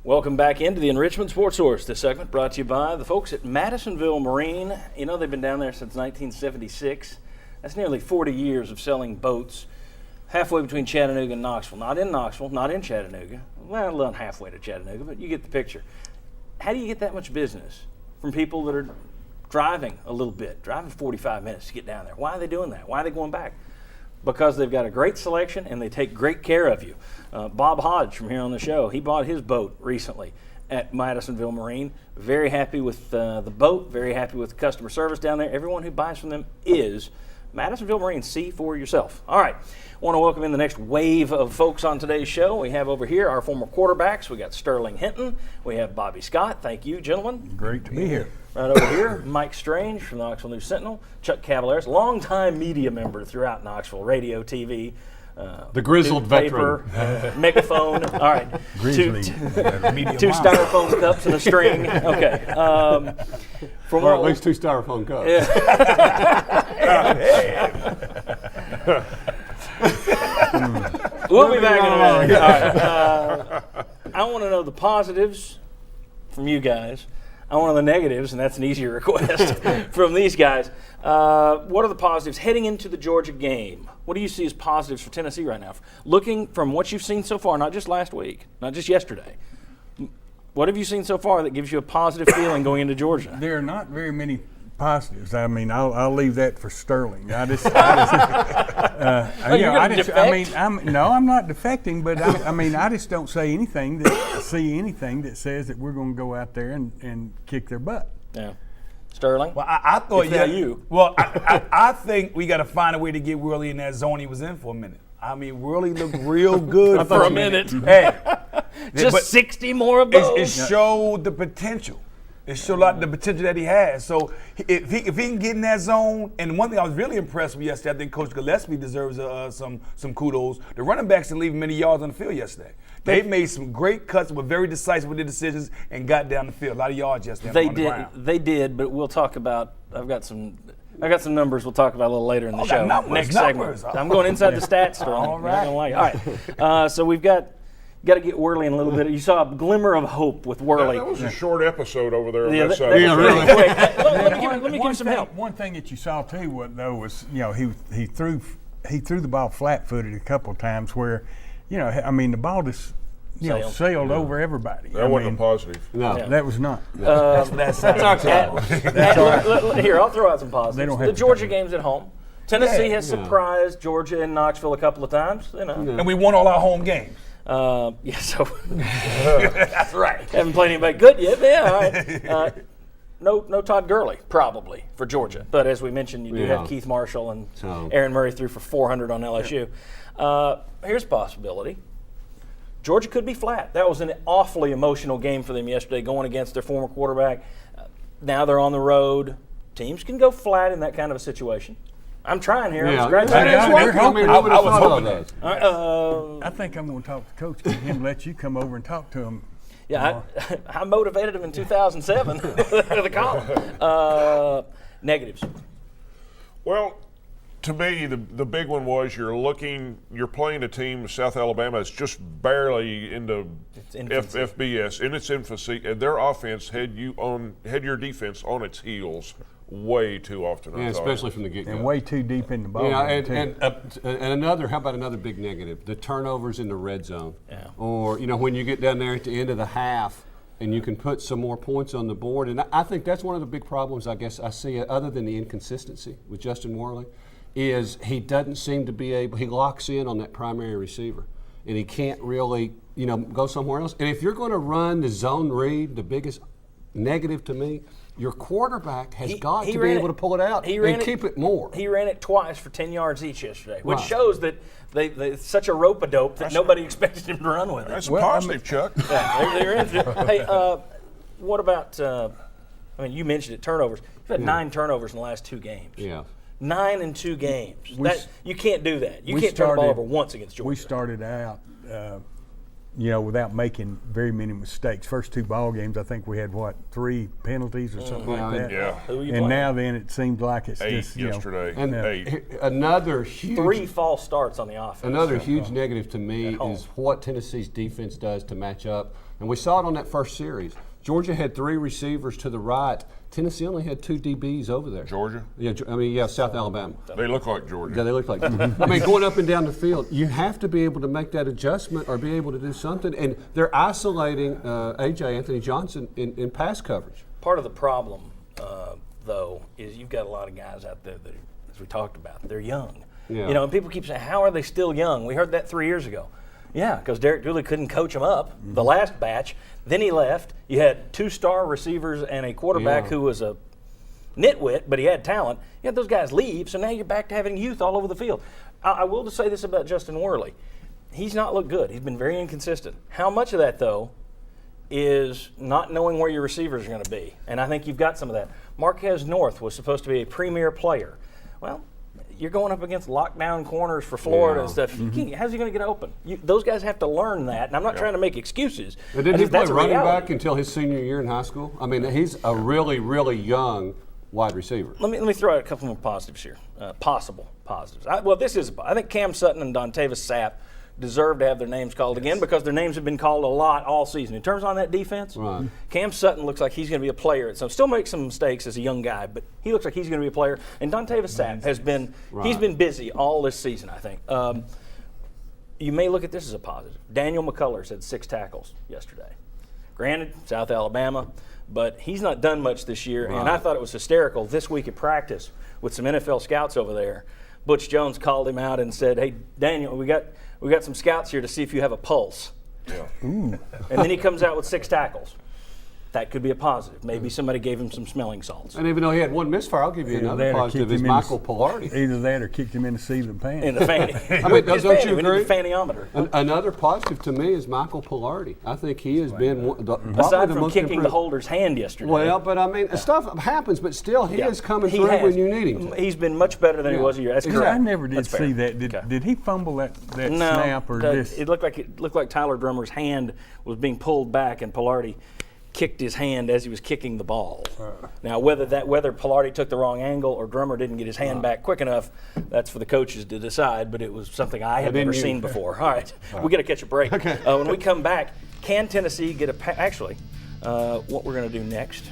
Welcome back into the Enrichment Sports Source. This segment brought to you by the folks at Madisonville Marine. You know, they've been down there since 1976. That's nearly 40 years of selling boats halfway between Chattanooga and Knoxville. Not in Knoxville, not in Chattanooga. Well, a little halfway to Chattanooga, but you get the picture. How do you get that much business from people that are driving a little bit, driving 45 minutes to get down there? Why are they doing that? Why are they going back? Because they've got a great selection and they take great care of you. Bob Hodge from here on the show, he bought his boat recently at Madisonville Marine. Very happy with the boat, very happy with the customer service down there. Everyone who buys from them is Madisonville Marine. See for yourself. All right, want to welcome in the next wave of folks on today's show. We have over here our former quarterbacks. We got Sterling Hinton. We have Bobby Scott. Thank you, gentlemen. Great to be here. Right over here, Mike Strange from the Knoxville News Sentinel, Chuck Cavaleris, longtime media member throughout Knoxville, radio, TV. The grizzled paper, megaphone. All right, two styrofoam cups and a string. Okay. Or at least two styrofoam cups. We'll be back in a minute. All right. I want to know the positives from you guys. I want to know the negatives, and that's an easier request from these guys. What are the positives heading into the Georgia game? What do you see as positives for Tennessee right now? Looking from what you've seen so far, not just last week, not just yesterday. What have you seen so far that gives you a positive feeling going into Georgia? There are not very many positives. I mean, I'll leave that for Sterling. I'm not defecting, but I just don't see anything that says that we're going to go out there and kick their butt. Yeah. Sterling? Well, I thought you. Well, I think we got to find a way to get Worley in that zone he was in for a minute. I mean, Worley looked real good for a minute. Hey, just 60 more of those. It showed the potential. It showed a lot of the potential that he has. So if he can get in that zone, and one thing I was really impressed with yesterday, I think Coach Gillespie deserves some kudos. The running backs didn't leave many yards on the field yesterday. They made some great cuts, were very decisive with their decisions, and got down the field. A lot of yards yesterday. They did, but we'll talk about. I've got some numbers we'll talk about a little later in the show. Next segment. I'm going inside the stats, Sterling. All right. All right. So we've got to get Worley in a little bit. You saw a glimmer of hope with Worley. That was a short episode over there on that that side. really. Let me give him some help. One thing that you saw too, was he threw the ball flat-footed a couple of times where, the ball just sailed over everybody. That wasn't a positive. No. Yeah. That was not. That's Here, I'll throw out some positives. They don't have the to Georgia take game's at home. Tennessee has surprised Georgia and Knoxville a couple of times. And we won all our home games. That's right. Haven't played anybody good yet. Yeah, all right. No Todd Gurley, probably, for Georgia. But as we mentioned, you do have Keith Marshall and Aaron Murray threw for 400 on LSU. Here's a possibility. Georgia could be flat. That was an awfully emotional game for them yesterday, going against their former quarterback. Now they're on the road. Teams can go flat in that kind of a situation. I'm trying here. Yeah. I was hoping that. I think I'm going to talk to Coach and him let you come over and talk to him. Yeah, I motivated him in 2007 the column. Negatives. Well, to me, the big one was you're playing a team, South Alabama, that's just barely into FBS in its infancy, and their offense had your defense on its heels way too often. Yeah, especially from the get-go. And way too deep in the ball. Yeah, and how about another big negative? The turnovers in the red zone. Yeah. Or, when you get down there at the end of the half and you can put some more points on the board. And I think that's one of the big problems, I guess, I see, other than the inconsistency with Justin Worley, is he doesn't seem to be able – he locks in on that primary receiver. And he can't really, go somewhere else. And if you're going to run the zone read, the biggest negative to me – your quarterback has got to be able to pull it out and keep it more. He ran it twice for 10 yards each yesterday, which shows that they such a rope-a-dope that nobody expected him to run with it. That's positive, Chuck. Yeah, hey, what about, you mentioned it, turnovers. You've had 9 turnovers in the last 2 games. Yeah. 9 in 2 games. You can't do that. You can't turn the ball over once against Georgia. We started out without making very many mistakes. First 2 ball games, I think we had 3 penalties or something like that. Yeah. Who are you And playing? now then it seems like it's 8 just yesterday. And 8. another huge 3 false starts on the offense. Another huge negative to me home. is what Tennessee's defense does to match up. And we saw it on that first series. Georgia had 3 receivers to the right. Tennessee only had 2 DBs over there. Georgia? Yeah, South Alabama. They look like Georgia. Yeah, they look like. I mean, going up and down the field, you have to be able to make that adjustment or be able to do something. And they're isolating A.J. Anthony Johnson in pass coverage. Part of the problem, though, is you've got a lot of guys out there that, as we talked about, they're young. Yeah. And people keep saying, how are they still young? We heard that 3 years ago. Yeah, because Derek Dooley couldn't coach them up the last batch. Then he left. You had 2 star receivers and a quarterback Yeah. who was a nitwit, but he had talent. You had those guys leave, so now you're back to having youth all over the field. I will just say this about Justin Worley. He's not looked good. He's been very inconsistent. How much of that, though, is not knowing where your receivers are going to be? And I think you've got some of that. Marquez North was supposed to be a premier player. Well, you're going up against lockdown corners for Florida and stuff. You can't, how's he going to get open? Those guys have to learn that, and I'm not trying to make excuses. But didn't he play That's a running reality. back until his senior year in high school? I mean, he's a really, really young wide receiver. Let me throw out a couple more positives here. Possible positives. I think Cam Sutton and Dontavis Sapp deserve to have their names called again because their names have been called a lot all season. In terms on that defense, Right. Cam Sutton looks like he's going to be a player. So still make some mistakes as a young guy, but he looks like he's going to be a player. And Dontavis Sapp has been he's been busy all this season, I think. You may look at this as a positive. Daniel McCullers had 6 tackles yesterday. Granted, South Alabama, but he's not done much this year. And I thought it was hysterical this week at practice with some NFL scouts over there. Butch Jones called him out and said, "Hey, Daniel, we got some scouts here to see if you have a pulse." Yeah. And then he comes out with 6 tackles. That could be a positive. Maybe somebody gave him some smelling salts. And even though he had 1 misfire, I'll give you Either another that or positive kicked is him in the- Michael Pilardi. Either that or kicked him in the seat of the pants. In the fanny. I mean, His don't fanny. you We need agree? the fanny-ometer. Another positive to me is Michael Pilardi. I think he has been probably Aside the from most kicking the improved. holder's hand yesterday. Well, but I mean, stuff happens, but still, he is coming He through has. when you need him to. He's been much better than he Yeah. was a year. That's You know, correct. I never did That's fair. see that. Did he fumble that No, snap or this? it looked like Tyler Drummer's hand was being pulled back, and Pilardi kicked his hand as he was kicking the ball. Now, whether Pilardi took the wrong angle or Drummer didn't get his hand back quick enough, that's for the coaches to decide. But it was something I had never seen before. All right, we got to catch a break. When we come back, can Tennessee get actually? What we're going to do next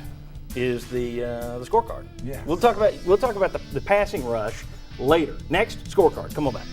is the scorecard. Yeah. We'll talk about the passing rush later. Next, scorecard. Come on back.